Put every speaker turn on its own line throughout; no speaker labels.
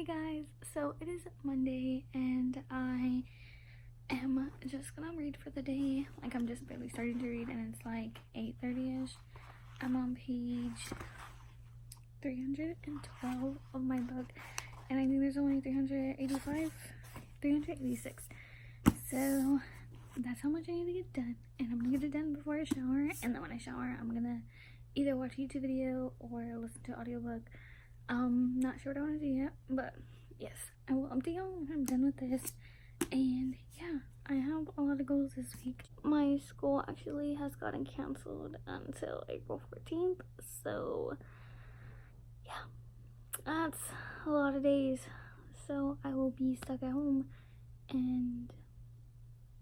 Hey guys, so it is Monday and I am just gonna read for the day. Like, I'm just barely starting to read and it's like 8:30ish. I'm on page 312 of my book and I think there's only 386. So that's how much I need to get done, and I'm gonna get it done before I shower, and then when I shower I'm gonna either watch a YouTube video or listen to an audiobook. Not sure what I want to do yet, but yes, I will update you when I'm done with this. And yeah, I have a lot of goals this week. My school actually has gotten canceled until April 14th, so yeah, that's a lot of days. So I will be stuck at home and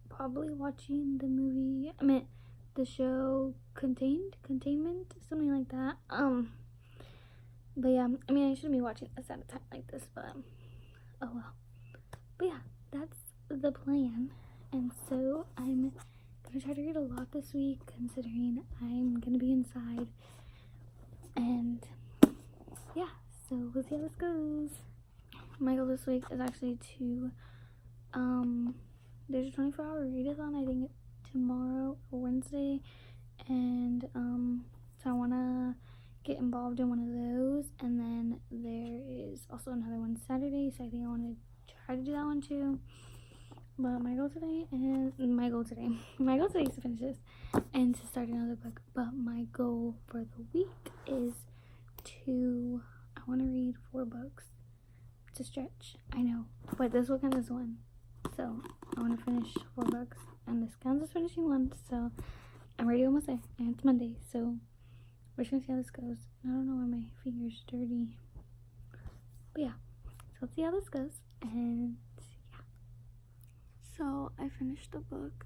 probably watching the show Containment, something like that. But yeah, I mean, I shouldn't be watching this at a time like this, but oh well. But yeah, that's the plan. And so I'm gonna try to read a lot this week, considering I'm gonna be inside. And yeah, so we'll see how this goes. My goal this week is actually to there's a 24-hour readathon, I think tomorrow or Wednesday, and so I want to get involved in one of those, and then there is also another one Saturday, so I think I want to try to do that one too. But my goal today is to finish this and to start another book. But my goal for the week is I want to read 4 books. It's a stretch, I know, but this will count as one. So I want to finish 4 books, and this counts as finishing one. So I'm already almost there, and it's Monday, so we're just gonna see how this goes. I don't know why my finger's dirty, but yeah. So let's see how this goes, and yeah. So I finished the book,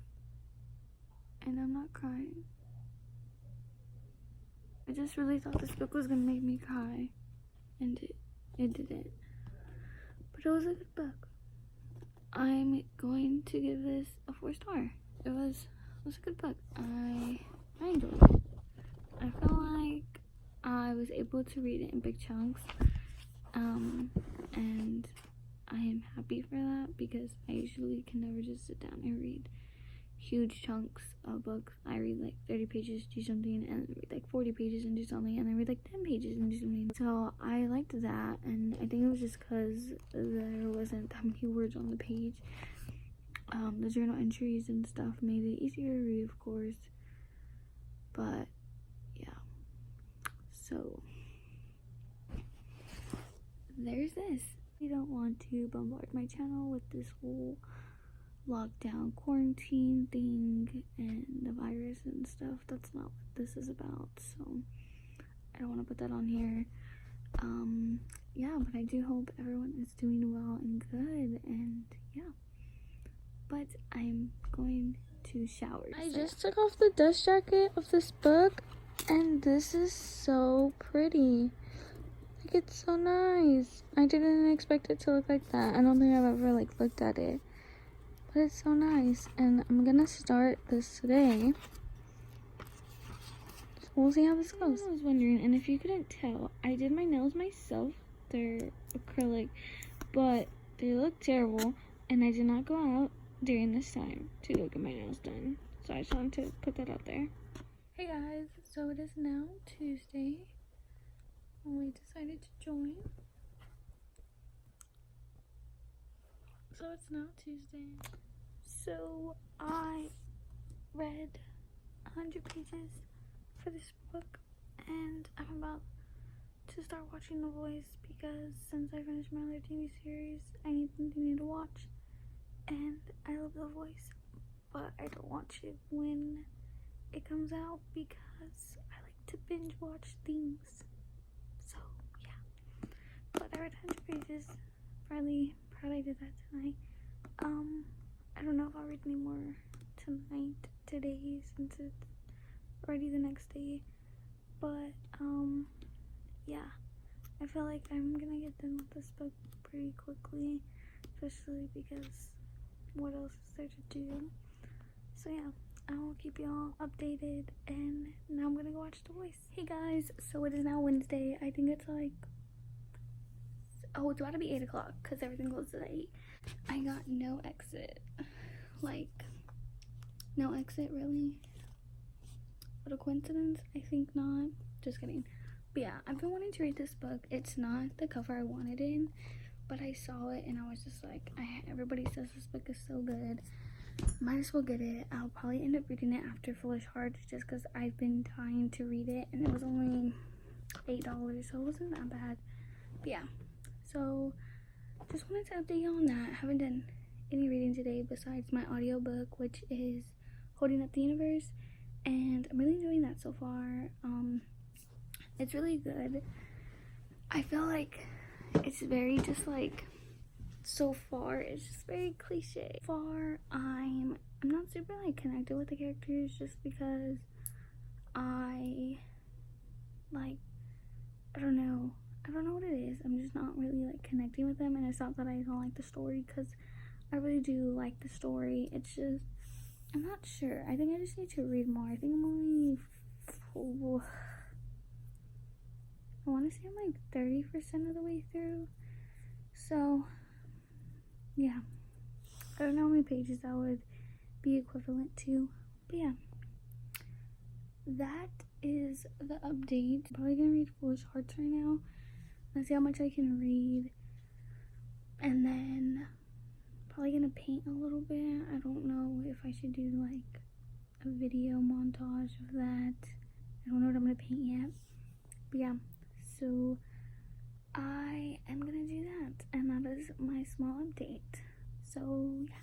and I'm not crying. I just really thought this book was gonna make me cry, and it didn't. But it was a good book. I'm going to give this a 4-star. It was a good book. I enjoyed it. I felt like I was able to read it in big chunks, and I am happy for that, because I usually can never just sit down and read huge chunks of books. I read like 30 pages, do something, and then read like 40 pages and do something, and then read like 10 pages and do something. So I liked that, and I think it was just because there wasn't that many words on the page. The journal entries and stuff made it easier to read, of course, but yeah. So there's this. I don't want to bombard my channel with this whole lockdown quarantine thing and the virus and stuff. That's not what this is about, so I don't want to put that on here. Yeah, but I do hope everyone is doing well and good, and yeah. But I'm going to shower. I just took off the dust jacket of this book, and this is so pretty. Like, it's so nice. I didn't expect it to look like that. I don't think I've ever like looked at it, but it's so nice, and I'm gonna start this today. So we'll see how this goes. I was wondering, and if you couldn't tell, I did my nails myself. They're acrylic, but they look terrible, and I did not go out during this time to go get my nails done. So I just wanted to put that out there. Hey guys, so it is now Tuesday, and we decided to join. So it's now Tuesday. So I read 100 pages for this book, and I'm about to start watching The Voice, because since I finished my other TV series, I need something new to watch, and I love The Voice, but I don't watch it when it comes out because I like to binge watch things. So yeah, but I read 100 pages. Really proud I did that tonight. I don't know if I'll read any more today, since it's already the next day, but yeah, I feel like I'm gonna get done with this book pretty quickly, especially because what else is there to do? So yeah, I will keep y'all updated, and now I'm gonna go watch The Voice. Hey guys, so it is now Wednesday. I think it's like Oh, it's about to be 8 o'clock because everything closes at 8. I got no exit. Like, no exit, really? What a coincidence. I think not. Just kidding. But yeah, I've been wanting to read this book. It's not the cover I wanted in, but I saw it and I was just like, everybody says this book is so good. Might as well get it. I'll probably end up reading it after Foolish Hearts just because I've been trying to read it and it was only $8, so it wasn't that bad. But yeah, so just wanted to update you on that. I haven't done any reading today besides my audiobook, which is Holding Up the Universe, and I'm really enjoying that so far. It's really good. I feel like it's very just like, so far it's just very cliche. I'm not super like connected with the characters just because I don't know what it is. I'm just not really like connecting with them, and it's not that I don't like the story because I really do like the story. It's just, I'm not sure. I think I just need to read more. I think I'm only I want to say I'm like 30% of the way through. So yeah, I don't know how many pages that would be equivalent to, but yeah, that is the update. I'm probably gonna read Foolish Hearts right now. Let's see how much I can read, and then probably gonna paint a little bit. I don't know if I should do like a video montage of that. I don't know what I'm gonna paint yet, but yeah, so I am gonna do that, and that is my small update. So yeah.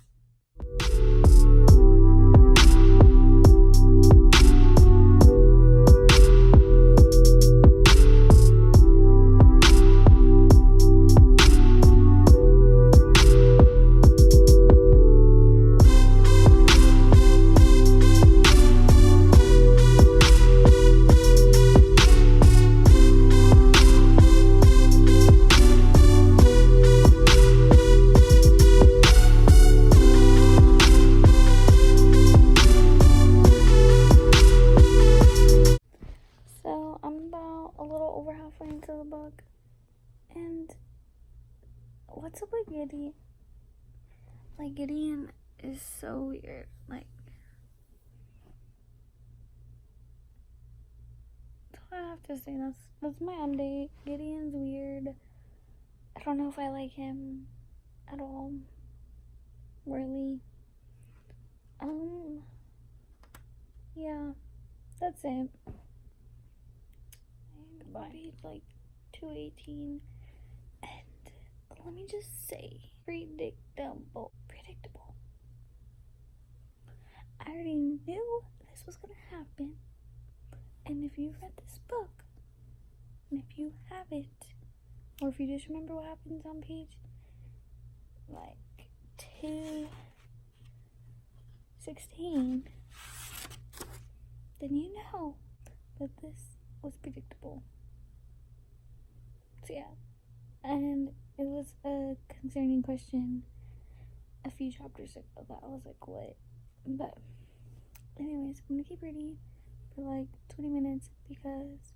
Into the book, and what's up with Gideon? Like, Gideon is so weird. Like, that's all I have to say. That's my update. Gideon's weird. I don't know if I like him at all, really. Yeah, that's it. Page like 218, and let me just say, predictable. I already knew this was gonna happen, and if you've read this book, and if you haven't, or if you just remember what happens on page like 216, then you know that this was predictable. So yeah, and it was a concerning question a few chapters ago that I was like, what? But anyways, I'm gonna keep reading for like 20 minutes because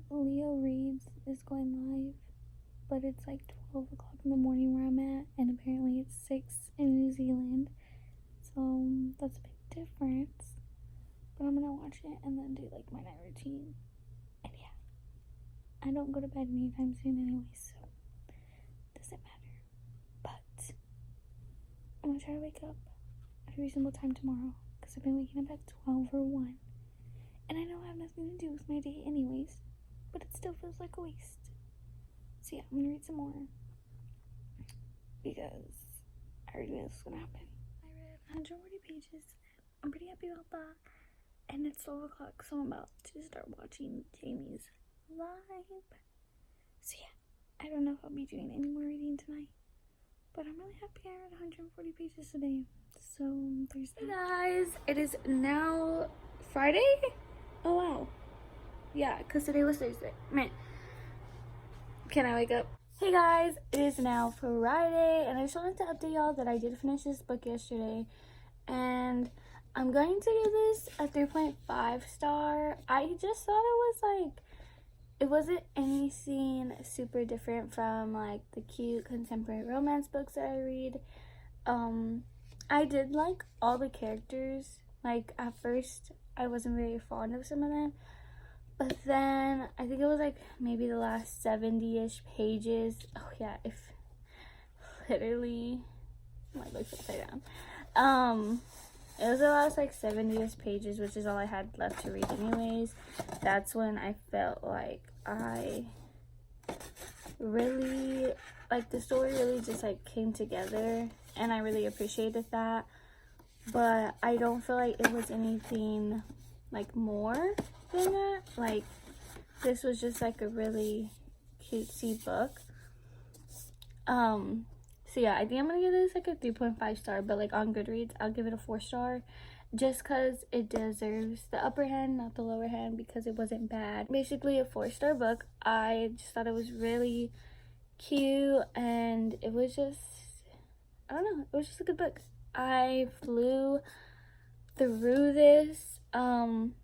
Leo Reads is going live, but it's like 12 o'clock in the morning where I'm at, and apparently it's 6 in New Zealand, so that's a big difference. But I'm gonna watch it and then do like my night routine. And yeah, I don't go to bed anytime soon anyway, so it doesn't matter. But I'm gonna try to wake up at a reasonable time tomorrow because I've been waking up at 12 or 1. And I know I have nothing to do with my day anyways, but it still feels like a waste. So yeah, I'm gonna read some more because I already knew this was gonna happen. I read 140 pages. I'm pretty happy about that. And it's 12 o'clock, so I'm about to start watching Jamie's live. So yeah, I don't know if I'll be doing any more reading tonight, but I'm really happy I read 140 pages today. So there's that. Hey guys, it is now Friday? Oh wow. Yeah, because today was Thursday. Man, can I wake up? Hey guys, it is now Friday, and I just wanted to update y'all that I did finish this book yesterday, and I'm going to give this a 3.5 star. I just thought it was like it wasn't anything super different from like the cute contemporary romance books that I read. I did like all the characters. Like at first I wasn't very fond of some of them, but then I think it was like maybe the last 70-ish pages. Oh yeah, if literally my book's upside down. It was the last like 70-ish pages, which is all I had left to read anyways. That's when I felt like I really, like the story really just like came together, and I really appreciated that. But I don't feel like it was anything like more than that. Like this was just like a really cutesy book. So yeah, I think I'm gonna give this like a 3.5 star, but like on Goodreads I'll give it a 4 star, just because it deserves the upper hand, not the lower hand, because it wasn't bad. Basically a 4-star book. I just thought it was really cute, and it was just, I don't know, it was just a good book. I flew through this, and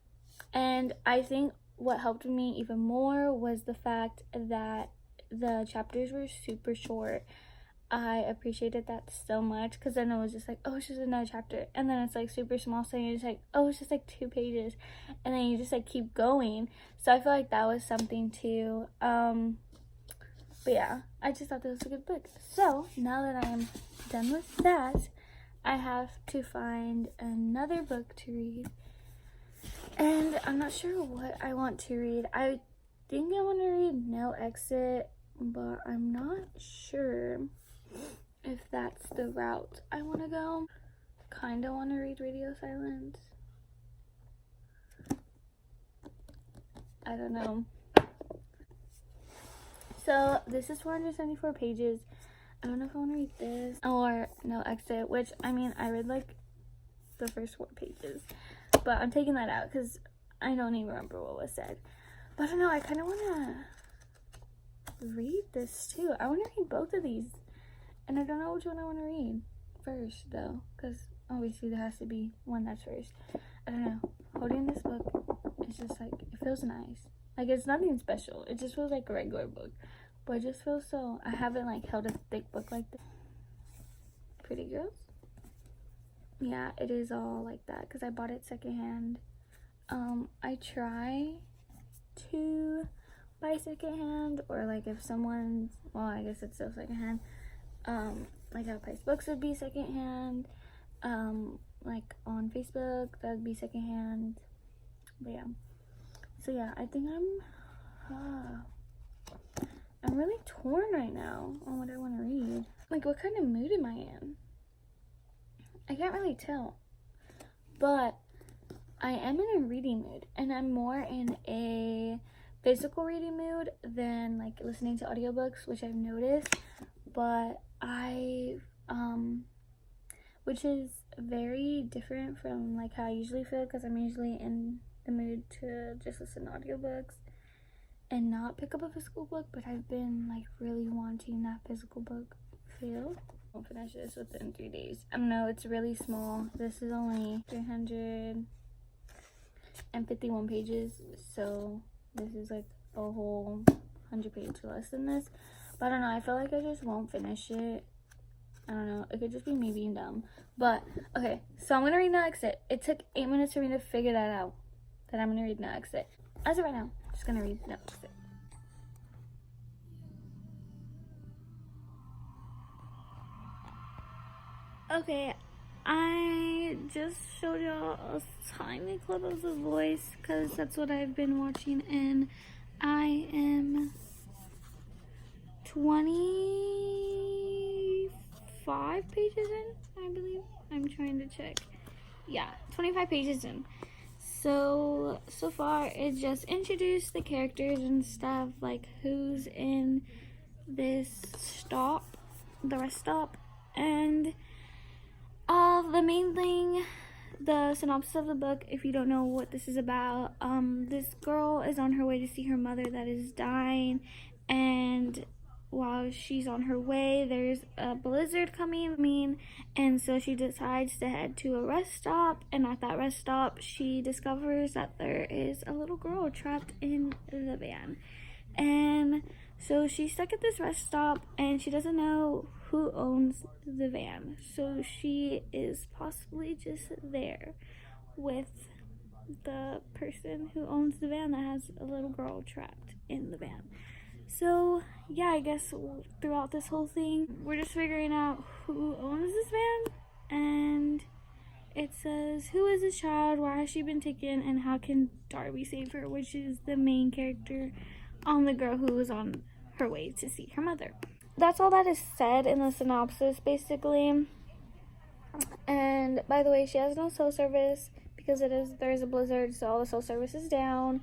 I think what helped me even more was the fact that the chapters were super short. I appreciated that so much, because then it was just like, oh, it's just another chapter, and then it's like super small, so you're just like, oh, it's just like 2 pages, and then you just like keep going. So I feel like that was something too. But yeah, I just thought that was a good book. So now that I am done with that, I have to find another book to read, and I'm not sure what I want to read. I think I want to read No Exit, but I'm not sure if that's the route I want to go. Kind of want to read Radio Silence. I don't know. So this is 474 pages. I don't know if I want to read this or No Exit, which, I mean, I read like the first 4 pages, but I'm taking that out because I don't even remember what was said. But I don't know, I kind of want to read this too. I want to read both of these, and I don't know which one I want to read first though, because obviously there has to be one that's first. I don't know, holding this book, it's just like, it feels nice. Like, it's nothing special, it just feels like a regular book, but it just feels so, I haven't like held a thick book like this. Pretty Girls, yeah, it is all like that because I bought it secondhand. I try to buy secondhand, or like if someone's, well, I guess it's still secondhand, like How Price Books would be secondhand, like on Facebook that would be secondhand. But yeah, so yeah, I think I'm really torn right now on what I want to read. Like, what kind of mood am I in? I can't really tell, but I am in a reading mood, and I'm more in a physical reading mood than like listening to audiobooks, which I've noticed. But which is very different from like how I usually feel, because I'm usually in the mood to just listen to audiobooks and not pick up a physical book. But I've been like really wanting that physical book feel. I'll finish this within 3 days. I don't know, it's really small. This is only 351 pages, so this is like a whole 100 pages less than this. But I don't know, I feel like I just won't finish it. I don't know, it could just be me being dumb. But okay, so I'm gonna read No Exit. It took 8 minutes for me to figure that out, that I'm gonna read No Exit. As of right now, I'm just gonna read No Exit. Okay, I just showed y'all a tiny clip of The Voice because that's what I've been watching, and I am 25 pages in, I believe. I'm trying to check. Yeah, 25 pages in. So far it just introduced the characters and stuff, like who's in this stop, the rest stop, and the main thing, the synopsis of the book, if you don't know what this is about, this girl is on her way to see her mother that is dying, and while she's on her way, there's a blizzard coming, and so she decides to head to a rest stop, and at that rest stop, she discovers that there is a little girl trapped in the van. And so she's stuck at this rest stop and she doesn't know who owns the van. So she is possibly just there with the person who owns the van that has a little girl trapped in the van. So yeah, I guess throughout this whole thing, we're just figuring out who owns this van. And it says, who is this child, why has she been taken, and how can Darby save her, which is the main character on the girl who was on her way to see her mother. That's all that is said in the synopsis, basically. And by the way, she has no cell service because there's a blizzard, so all the cell service is down.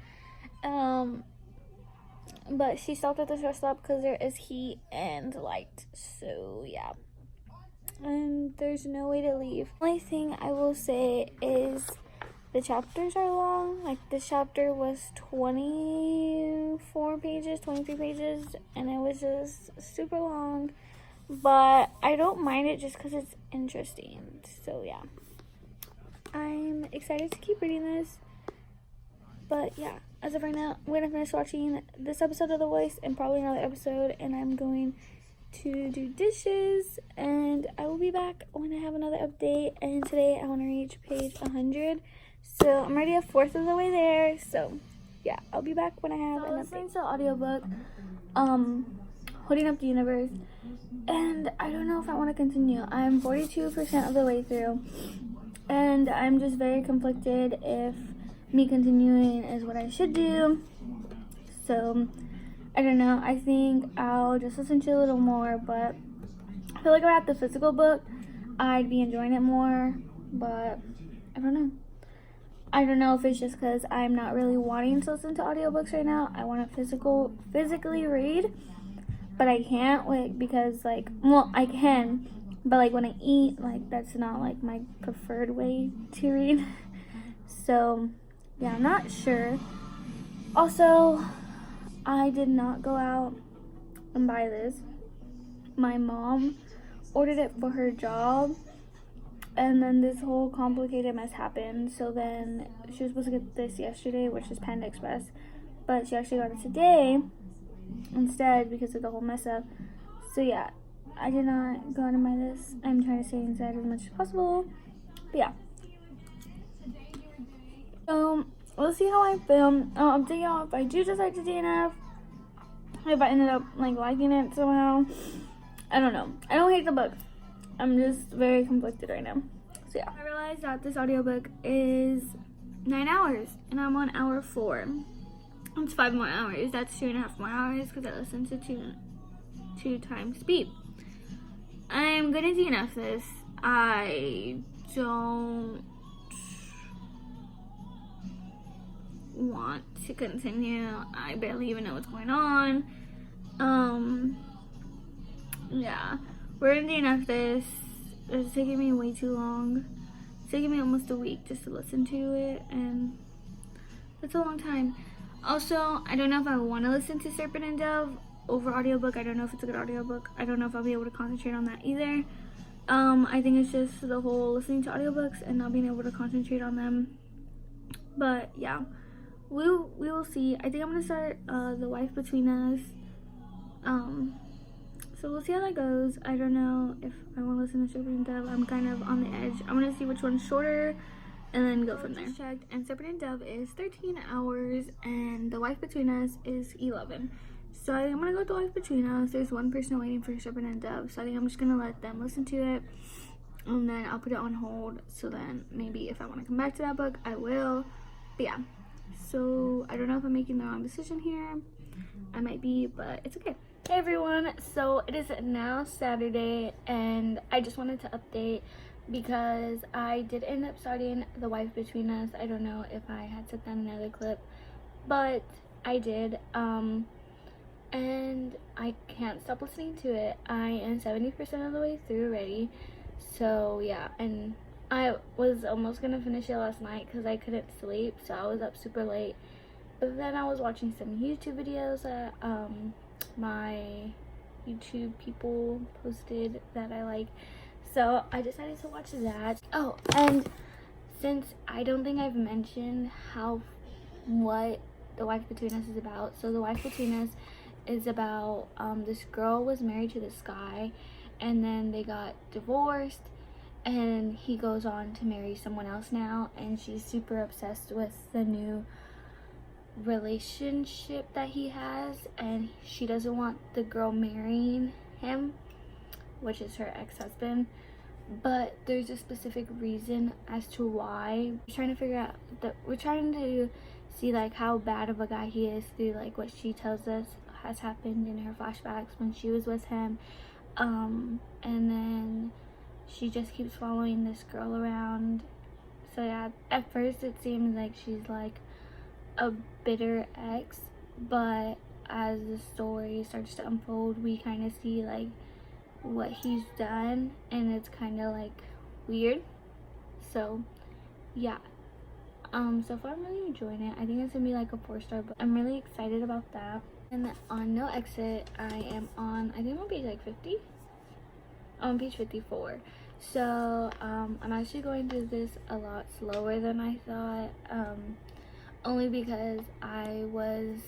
But she stopped at this rest stop because there is heat and light. So yeah. And there's no way to leave. The only thing I will say is the chapters are long. Like, this chapter was 24 pages, 23 pages, and it was just super long. But I don't mind it just because it's interesting. So yeah, I'm excited to keep reading this. But yeah, as of right now, I'm gonna finish watching this episode of The Voice and probably another episode, and I'm going to do dishes, and I will be back when I have another update. And today I want to reach page 100, so I'm already a fourth of the way there. So yeah, I'll be back when I have an update. Listening to the audiobook, Holding Up the Universe, and I don't know if I want to continue. I'm 42% of the way through, and I'm just very conflicted if me continuing is what I should do. So I don't know. I think I'll just listen to it a little more, but I feel like if I had the physical book, I'd be enjoying it more, but I don't know. I don't know if it's just because I'm not really wanting to listen to audiobooks right now. I want to physically read, but I can't, like, because, like, well, I can, but, like, when I eat, like, that's not, like, my preferred way to read. So yeah, I'm not sure. Also, I did not go out and buy this. My mom ordered it for her job, and then this whole complicated mess happened. So then she was supposed to get this yesterday, which is Panda Express, but she actually got it today instead because of the whole mess up. So yeah, I did not go out and buy this. I'm trying to stay inside as much as possible. But yeah. We'll see how I film. I'll update y'all if I do decide to DNF. If I ended up, like, liking it somehow. I don't know. I don't hate the book. I'm just very conflicted right now. So yeah. I realized that this audiobook is 9 hours, and I'm on hour 4. It's 5 more hours. That's 2.5 more hours because I listened to two times speed. I'm gonna DNF this. I don't want to continue. I barely even know what's going on. Yeah, we're gonna DNF this. It's taking me way too long. It's taking me almost a week just to listen to it, and that's a long time. Also, I don't know if I want to listen to Serpent and Dove over audiobook. I don't know if it's a good audiobook. I don't know if I'll be able to concentrate on that either. I think it's just the whole listening to audiobooks and not being able to concentrate on them. But yeah, we will see. I think I'm gonna start The Wife Between Us. So we'll see how that goes. I don't know if I want to listen to Serpent and Dove. I'm kind of on the edge. I'm gonna see which one's shorter and then go from there. Checked, and Serpent and Dove is 13 hours and The Wife Between Us is 11. So I think I'm gonna go with The Wife Between Us. There's one person waiting for Serpent and Dove, so I think I'm just gonna let them listen to it, and then I'll put it on hold. So then maybe if I want to come back to that book, I will. But yeah, so I don't know if I'm making the wrong decision here. I might be, but it's okay. Hey everyone, so it is now Saturday, and I just wanted to update because I did end up starting The Wife Between Us. I don't know if I had set down another clip, but I did, and I can't stop listening to it. I am 70% of the way through already, so yeah, and I was almost gonna finish it last night because I couldn't sleep, so I was up super late, but then I was watching some YouTube videos that my YouTube people posted that I like, so I decided to watch that. Oh, and since I don't think I've mentioned what The Wife Between Us is about. So The Wife Between Us is about this girl was married to this guy, and then they got divorced, and he goes on to marry someone else now, and she's super obsessed with the new relationship that he has, and she doesn't want the girl marrying him, which is her ex-husband. But there's a specific reason as to why. We're trying to figure out that we're trying to see like how bad of a guy he is through like what she tells us has happened in her flashbacks when she was with him. And then she just keeps following this girl around. So yeah, at first it seems like she's like a bitter ex, but as the story starts to unfold, we kind of see like what he's done, and it's kind of like weird. So yeah, so far I'm really enjoying it. I think it's gonna be like a 4-star, but I'm really excited about that. And on No Exit, I am on, I think I'm on page like 50. I'm on page 54. So I'm actually going through this a lot slower than I thought, only because I was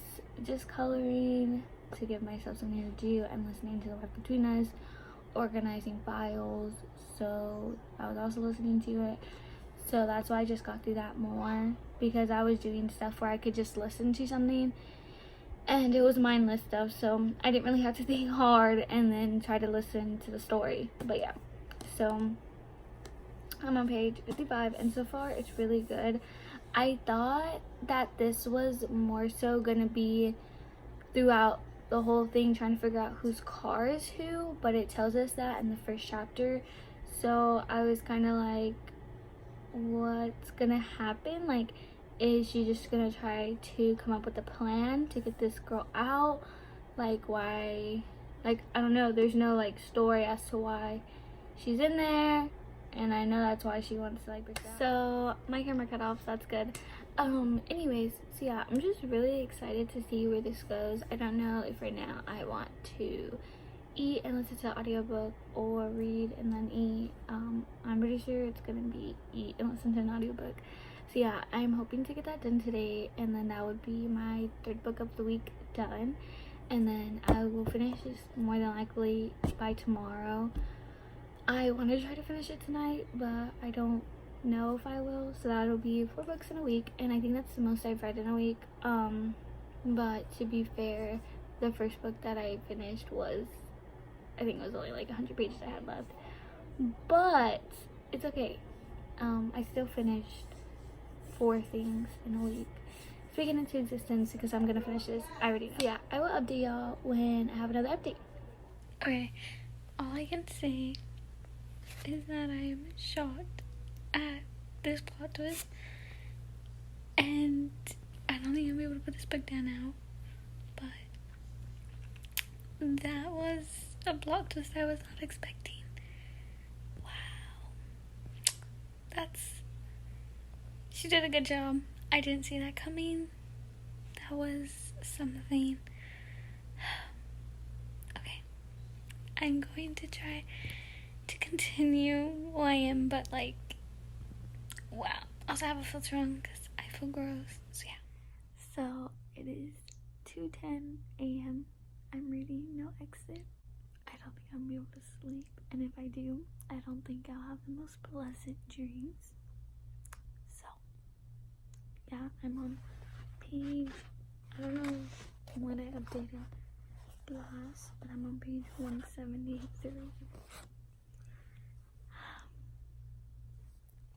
just coloring to give myself something to do and listening to The Wife Between Us, organizing files, so I was also listening to it. So that's why I just got through that more, because I was doing stuff where I could just listen to something and it was mindless stuff, so I didn't really have to think hard and then try to listen to the story. But yeah, so I'm on page 55, and so far it's really good. I thought that this was more so gonna be throughout the whole thing trying to figure out whose car is who, but it tells us that in the first chapter. So I was kind of like, what's gonna happen? Like, is she just gonna try to come up with a plan to get this girl out? Like, why? Like, I don't know, there's no like story as to why she's in there, and I know that's why she wants to like break out. So my camera cut off, so that's good. Anyways, so yeah, I'm just really excited to see where this goes. I don't know if right now I want to eat and listen to the audiobook or read and then eat. I'm pretty sure it's gonna be eat and listen to an audiobook. So yeah, I'm hoping to get that done today, and then that would be my 3rd book of the week done, and then I will finish this more than likely by tomorrow. I want to try to finish it tonight, but I don't know if I will, so that'll be 4 books in a week, and I think that's the most I've read in a week. But to be fair, the first book that I finished was, I think it was only like 100 pages I had left, but it's okay. I still finished 4 things in a week. Speaking into existence, because I'm gonna finish this, I already know. So yeah, I will update y'all when I have another update. Okay, all I can say is that I am shocked at this plot twist, and I don't think I'll be able to put this book down now, but that was a plot twist I was not expecting. Wow, she did a good job. I didn't see that coming. That was something. Okay, I'm going to try to continue who I am, but like, wow. I also have a filter on because I feel gross. So yeah. So it is 2:10 a.m. I'm reading No Exit. I don't think I'm gonna be able to sleep, and if I do, I don't think I'll have the most pleasant dreams. So yeah, I'm on page, I don't know when I updated last, but I'm on page 173.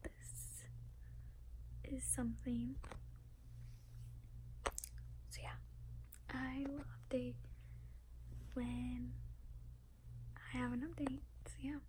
This is something. So yeah, I will update when I have an update. So yeah.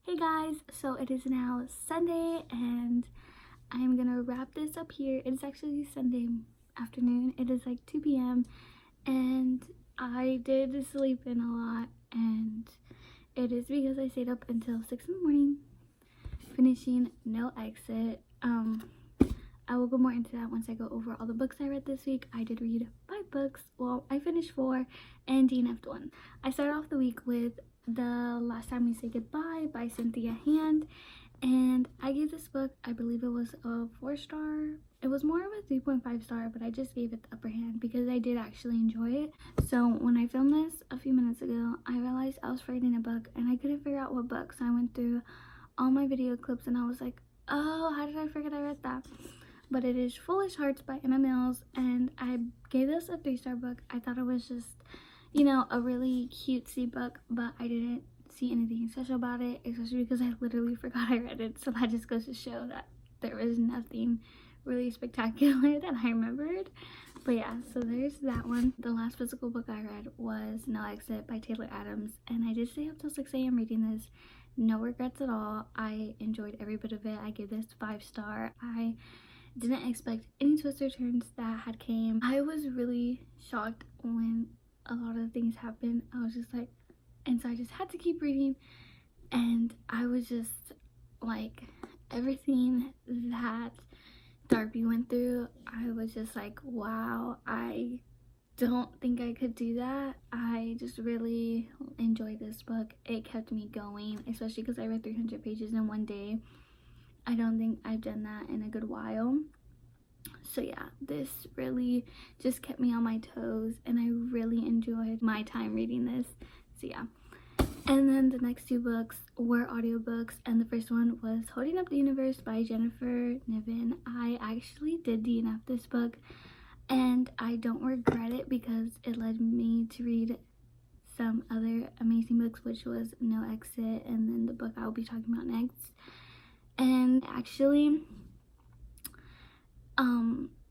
Hey guys, so it is now Sunday and I'm gonna wrap this up here. It's actually Sunday afternoon. It is like 2 p.m. and I did sleep in a lot, and it is because I stayed up until 6 in the morning finishing No Exit. I will go more into that once I go over all the books I read this week. I did read 5 books. Well, I finished 4 and DNF'd 1. I started off the week with The Last Time We Say Goodbye by Cynthia Hand, and I gave this book, I believe it was a 4-star. It was more of a 3.5 star, but I just gave it the upper hand because I did actually enjoy it. So when I filmed this a few minutes ago, I realized I was reading a book and I couldn't figure out what book, so I went through all my video clips and I was like, oh, how did I forget I read that? But it is Foolish Hearts by Emma Mills, and I gave this a 3-star book. I thought it was just, you know, a really cutesy book, but I didn't see anything special about it, especially because I literally forgot I read it. So that just goes to show that there was nothing really spectacular that I remembered. But yeah, so there's that one. The last physical book I read was No Exit by Taylor Adams, and I did stay up till 6 a.m. reading this. No regrets at all. I enjoyed every bit of it. I give this 5-star. I didn't expect any twists or turns that had came. I was really shocked when a lot of things happened. I was just like, and so I just had to keep reading, and I was just like, everything that Darby went through, I was just like, wow, I don't think I could do that. I just really enjoyed this book. It kept me going, especially because I read 300 pages in one day. I don't think I've done that in a good while. So yeah, this really just kept me on my toes, and I really enjoyed my time reading this. So yeah. And then the next 2 books were audiobooks, and the first one was Holding Up the Universe by Jennifer Niven. I actually did DNF this book, and I don't regret it because it led me to read some other amazing books, which was No Exit and then the book I'll be talking about next. And actually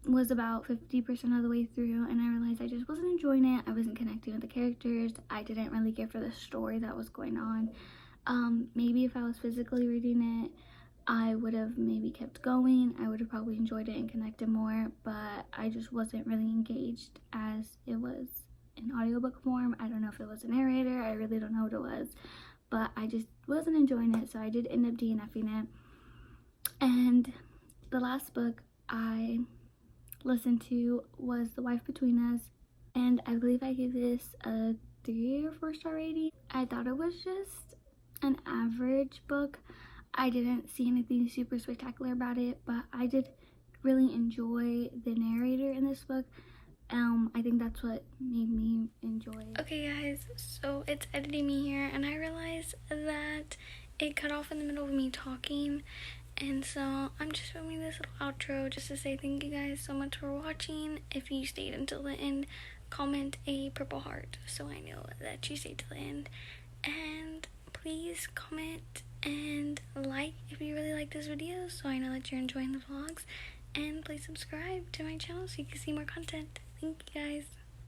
was about 50% of the way through, and I realized I just wasn't enjoying it. I wasn't connecting with the characters. I didn't really care for the story that was going on. Maybe if I was physically reading it, I would have maybe kept going. I would have probably enjoyed it and connected more, but I just wasn't really engaged as it was in audiobook form. I don't know if it was a narrator. I really don't know what it was, but I just wasn't enjoying it, so I did end up DNFing it. And the last book I listened to was The Wife Between Us, and I believe I gave this a 3 or 4-star rating. I thought it was just an average book. I didn't see anything super spectacular about it, but I did really enjoy the narrator in this book. I think that's what made me enjoy it. Okay guys, so it's editing me here, and I realized that it cut off in the middle of me talking, and so I'm just filming this little outro just to say thank you guys so much for watching. If you stayed until the end, comment a purple heart so I know that you stayed till the end, and please comment and like if you really like this video so I know that you're enjoying the vlogs, and please subscribe to my channel so you can see more content. Thank you guys.